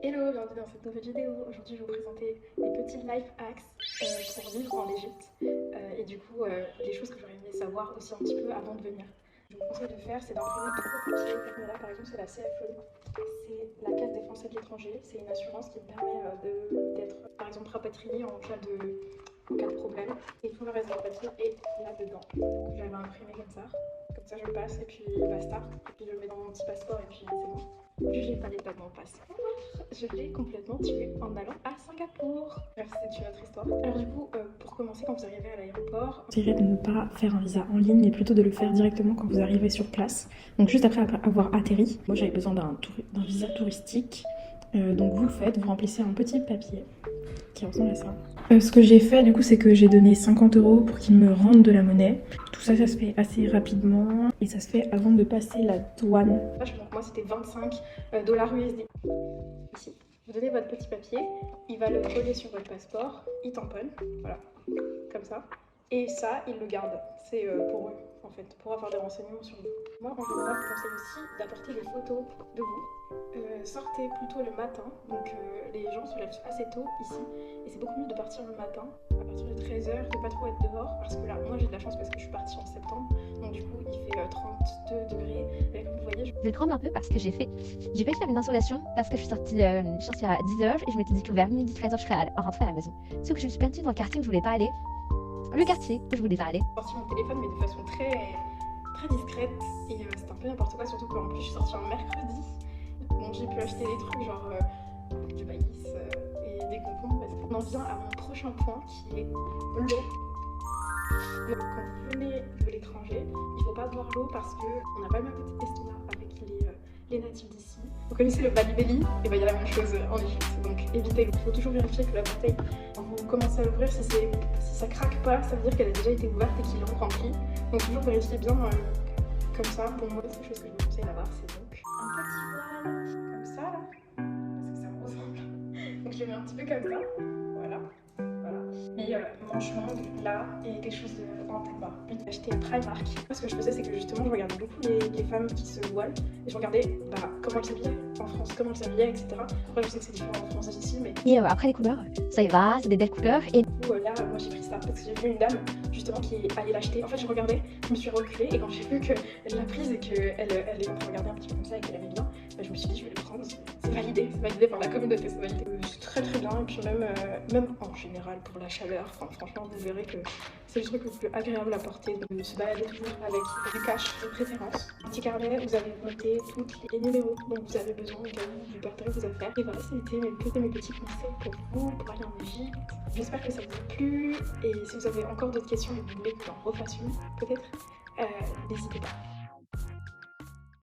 Hello, bienvenue dans cette nouvelle vidéo. Aujourd'hui je vais vous présenter des petits life hacks pour vivre en Égypte et du coup les choses que j'aurais aimé savoir aussi un petit peu avant de venir. Je vous conseille de faire, c'est d'imprimer tout vos papiers. Là par exemple c'est la CFE, c'est la Caisse des Français de l'étranger. C'est une assurance qui me permet d'être par exemple rapatriée en cas de problème. Et tout le reste des papiers est là-dedans. J'avais imprimé comme ça je le passe et puis basta. Et puis je le mets dans mon petit passeport et puis c'est bon. Ne jugez pas l'état de mon passeport. Je l'ai complètement tué en allant à Singapour. Bref, c'est une autre histoire. Alors du coup, pour commencer, quand vous arrivez à l'aéroport, je dirais de ne pas faire un visa en ligne, mais plutôt de le faire directement quand vous arrivez sur place. Donc juste après avoir atterri. Moi j'avais besoin d'un visa touristique. Donc vous le faites, vous remplissez un petit papier qui ressemble à ça. Ce que j'ai fait du coup, c'est que j'ai donné 50 € pour qu'ils me rendent de la monnaie. Tout ça, ça se fait assez rapidement et ça se fait avant de passer la douane. Donc moi c'était 25 $ USD. Ici, vous donnez votre petit papier, il va le coller sur votre passeport, il tamponne, voilà, comme ça. Et ça, ils le gardent. C'est pour eux, en fait, pour avoir des renseignements sur vous. Moi, en général, je vous conseille aussi d'apporter des photos de vous. Sortez plutôt le matin, donc les gens se lèvent assez tôt ici. Et c'est beaucoup mieux de partir le matin, à partir de 13 h, de pas trop être dehors. Parce que là, moi j'ai de la chance parce que je suis partie en septembre. Donc du coup, il fait 32 degrés. Et comme vous voyez, Je tremble un peu parce que j'ai failli faire une insolation parce que je suis sortie à 10 h et je m'étais dit que vers midi 13 h je serais rentrée à la maison. Sauf que je me suis perdue dans le quartier où je voulais pas aller. Le quartier où je voulais pas aller. j'ai sorti mon téléphone mais de façon très discrète. Et c'était un peu n'importe quoi, surtout qu'en plus je suis sortie un mercredi. Donc j'ai pu acheter des trucs genre du maïs et des concombres. On en vient à mon prochain point qui est l'eau. Quand vous venez de l'étranger, il ne faut pas boire l'eau parce qu'on n'a pas le même estomac avec les natifs d'ici. Vous connaissez le Bali Belly? Et bien il y a la même chose en Égypte, donc évitez-le. Il faut toujours vérifier que la bouteille, quand vous commencez à l'ouvrir, si ça craque pas, ça veut dire qu'elle a déjà été ouverte et qu'ils l'ont remplie. Donc toujours vérifier bien comme ça. Pour moi, c'est une chose que je vous conseille d'avoir, c'est donc un petit voile comme ça là, parce que ça me ressemble. Donc je le mets un petit peu comme ça, voilà. Et manchement, là, il y a quelque chose en plus bas. J'ai acheté Primark. Moi, ce que je faisais, c'est que justement, je regardais beaucoup les femmes qui se voilent. Et je regardais comment elles s'habillaient en France, comment elles s'habillaient, etc. Après, je sais que c'est différent en France d'ici, mais... Et après les couleurs, ça y va, c'est des belles couleurs. Et du coup, là, moi, j'ai pris ça parce que j'ai vu une dame, justement, qui allait l'acheter. En fait, je regardais, je me suis reculée. Et quand j'ai vu qu'elle l'a prise et qu'elle regardait un petit peu comme ça et qu'elle aimait bien, je me suis dit, je vais le prendre. C'est validé par la communauté, c'est validé. C'est très bien. Et puis même en général, pour la chaleur, franchement, vous verrez que c'est le truc le plus agréable à porter, de se balader toujours avec du cash de préférence. Un petit carnet, vous avez noté tous les numéros dont vous avez besoin au cas où vous perdrez vos affaires. Et voilà, c'était mes petits conseils pour vous, pour aller en Égypte. J'espère que ça vous a plu, et si vous avez encore d'autres questions et que vous voulez que j'en refasse une, peut-être, n'hésitez pas.